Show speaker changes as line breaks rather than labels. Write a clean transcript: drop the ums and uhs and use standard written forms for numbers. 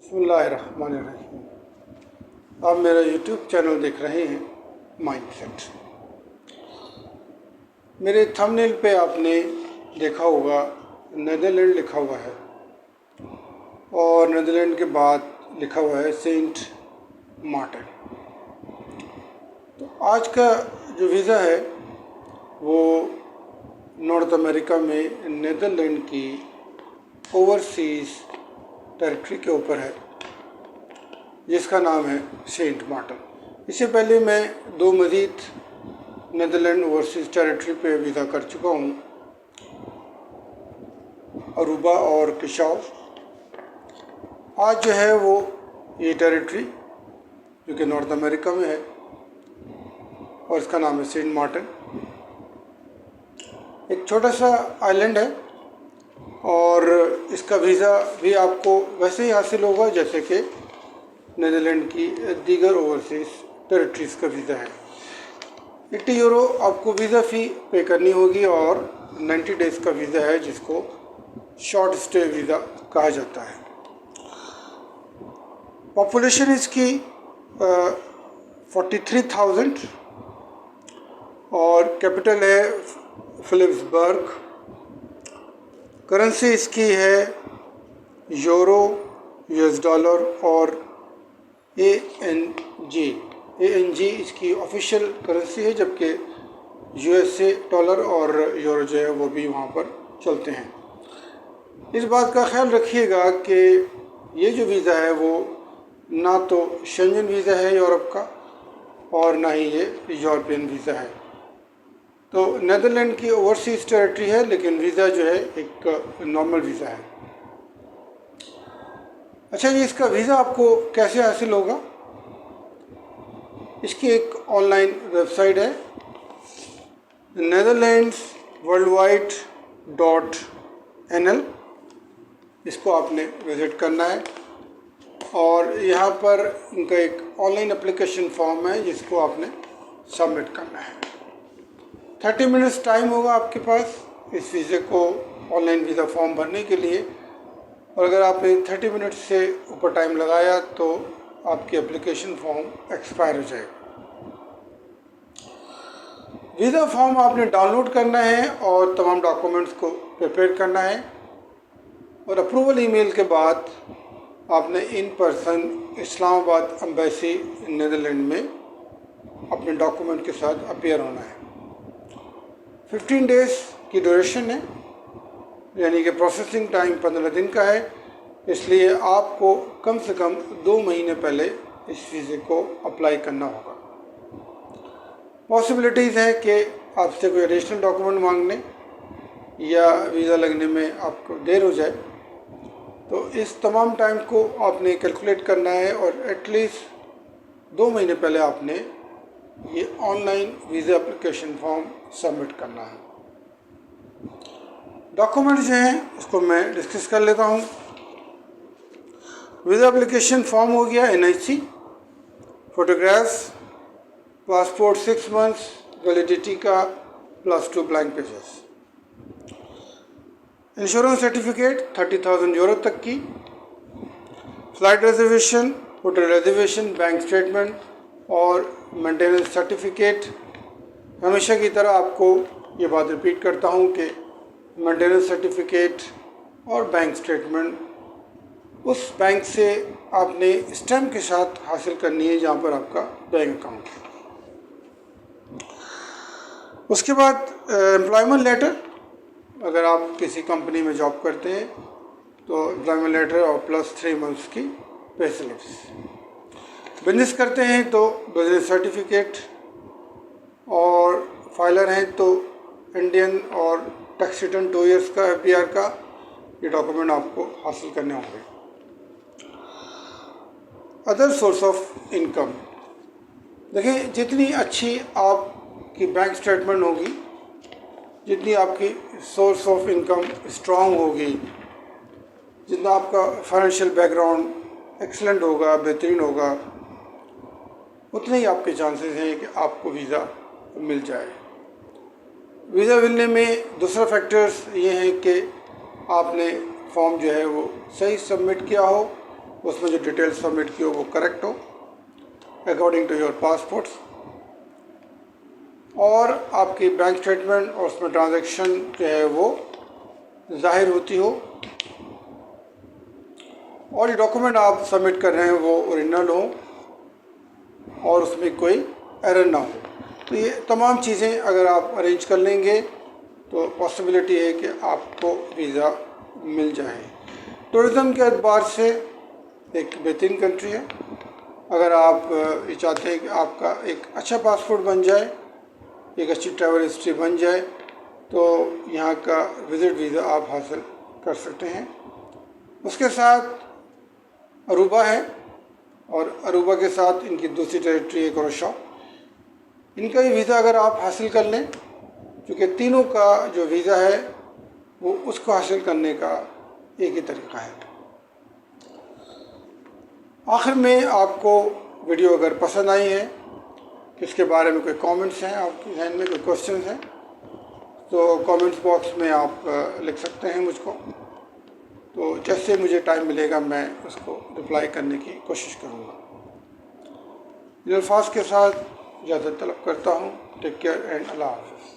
बिस्मिल्लाहिर्रहमानिर्रहीम। आप मेरा यूट्यूब चैनल देख रहे हैं माइंडसेट। मेरे थंबनेल पे आपने देखा होगा नेदरलैंड लिखा हुआ है और नेदरलैंड के बाद लिखा हुआ है सेंट मार्टिन। तो आज का जो वीज़ा है वो नॉर्थ अमेरिका में नेदरलैंड की ओवरसीज़ टेरिटरी के ऊपर है जिसका नाम है सेंट मार्टिन। इससे पहले मैं दो मज़ीद नेदरलैंड ओवरसीज़ टेरिटरी पे वीज़ा कर चुका हूँ, अरूबा और किशाव। आज जो है वो ये टेरिटरी जो कि नॉर्थ अमेरिका में है और इसका नाम है सेंट मार्टिन। एक छोटा सा आइलैंड है और इसका वीज़ा भी आपको वैसे ही हासिल होगा जैसे कि नेदरलैंड की दीगर ओवरसीज़ टेरिटरीज़ का वीज़ा है। 80 यूरो आपको वीज़ा फ़ी पे करनी होगी और 90 डेज़ का वीज़ा है जिसको शॉर्ट स्टे वीज़ा कहा जाता है। पॉपुलेशन इसकी 43,000 और कैपिटल है फिलिप्सबर्ग। करेंसी इसकी है यूरो, यूएस डॉलर और एएनजी इसकी ऑफिशियल करेंसी है, जबकि यूएसए डॉलर और यूरो जो है वो भी वहाँ पर चलते हैं। इस बात का ख्याल रखिएगा कि ये जो वीज़ा है वो ना तो शेंजन वीज़ा है यूरोप का और ना ही ये यूरोपियन वीज़ा है। तो नेदरलैंड की ओवरसीज़ टेरिटरी है लेकिन वीज़ा जो है एक नॉर्मल वीज़ा है। अच्छा जी, इसका वीज़ा आपको कैसे हासिल होगा? इसकी एक ऑनलाइन वेबसाइट है netherlandsworldwide.nl। इसको आपने विज़िट करना है और यहाँ पर इनका एक ऑनलाइन एप्लीकेशन फॉर्म है जिसको आपने सबमिट करना है। 30 मिनट्स टाइम होगा आपके पास इस वीज़े को ऑनलाइन वीज़ा फॉर्म भरने के लिए, और अगर आपने 30 मिनट से ऊपर टाइम लगाया तो आपकी एप्लीकेशन फॉर्म एक्सपायर हो जाएगा। वीज़ा फॉर्म आपने डाउनलोड करना है और तमाम डॉक्यूमेंट्स को प्रिपेयर करना है और अप्रूवल ईमेल के बाद आपने in person Islamabad embassy Netherland में अपने डॉक्यूमेंट के साथ अपीयर होना है। 15 डेज़ की ड्यूरेशन है, यानी कि प्रोसेसिंग टाइम 15 दिन का है। इसलिए आपको कम से कम 2 महीने पहले इस वीज़े को अप्लाई करना होगा। पॉसिबिलिटीज़ है कि आपसे कोई एडिशनल डॉक्यूमेंट मांगने या वीज़ा लगने में आपको देर हो जाए, तो इस तमाम टाइम को आपने कैलकुलेट करना है और एटलीस्ट 2 महीने पहले आपने ये online visa application form submit करना है। डॉक्यूमेंट जो हैं इसको मैं डिस्कस कर लेता हूँ। वीज़ा एप्लीकेशन फॉर्म हो गया, NIC, photographs, passport 6 months validity का +2 blank pages, insurance certificate 30,000 euro तक की, flight reservation, hotel reservation, bank statement और मेंटेनेंस सर्टिफिकेट। हमेशा की तरह आपको ये बात रिपीट करता हूँ कि मेंटेनेंस सर्टिफिकेट और बैंक स्टेटमेंट उस बैंक से आपने स्टैम्प के साथ हासिल करनी है जहाँ पर आपका बैंक अकाउंट है। उसके बाद एम्प्लॉयमेंट लेटर, अगर आप किसी कंपनी में जॉब करते हैं तो एम्प्लॉयमेंट लेटर और +3 मंथ्स की पे स्लिप्स। बिजनेस करते हैं तो बिजनेस सर्टिफिकेट, और फाइलर हैं तो इंडियन और टैक्स रिटर्न 2 ईयर्स का FBR का ये डॉक्यूमेंट आपको हासिल करने होंगे। अदर सोर्स ऑफ इनकम, देखिए जितनी अच्छी आपकी बैंक स्टेटमेंट होगी, जितनी आपकी सोर्स ऑफ इनकम स्ट्रॉन्ग होगी, जितना आपका फाइनेंशियल बैकग्राउंड एक्सीलेंट होगा, बेहतरीन होगा, उतने ही आपके चांसेस हैं कि आपको वीज़ा मिल जाए। वीज़ा मिलने में दूसरा फैक्टर्स ये हैं कि आपने फॉर्म जो है वो सही सबमिट किया हो उसमें जो डिटेल्स सबमिट की हो वो करेक्ट हो अकॉर्डिंग टू योर पासपोर्ट्स, और आपकी बैंक स्टेटमेंट और उसमें ट्रांजैक्शन जो है वो ज़ाहिर होती हो, और ये डॉक्यूमेंट आप सबमिट कर रहे हैं वो ओरिजिनल हो और उसमें कोई एरर ना हो। तो ये तमाम चीज़ें अगर आप अरेंज कर लेंगे तो पॉसिबिलिटी है कि आपको वीज़ा मिल जाए। टूरिज़म के एतबार से एक बेहतरीन कंट्री है। अगर आप ये चाहते हैं कि आपका एक अच्छा पासपोर्ट बन जाए, एक अच्छी ट्रैवल हिस्ट्री बन जाए, तो यहाँ का विज़िट वीज़ा आप हासिल कर सकते हैं। उसके साथ अरूबा है, और अरूबा के साथ इनकी दूसरी टेरिटरी है क्रोशा। इनका भी वीज़ा अगर आप हासिल कर लें, क्योंकि तीनों का जो वीज़ा है वो उसको हासिल करने का एक ही तरीका है। आखिर में आपको वीडियो अगर पसंद आई है, इसके बारे में कोई कमेंट्स हैं आपके जहन में, कोई क्वेश्चन हैं, तो कमेंट्स बॉक्स में आप लिख सकते हैं मुझको। तो जैसे मुझे टाइम मिलेगा मैं उसको रिप्लाई करने की कोशिश करूँगा। इन अल्फाज के साथ इजाज़त तलब करता हूँ। टेक केयर एंड अल्लाह हाफ़िज़।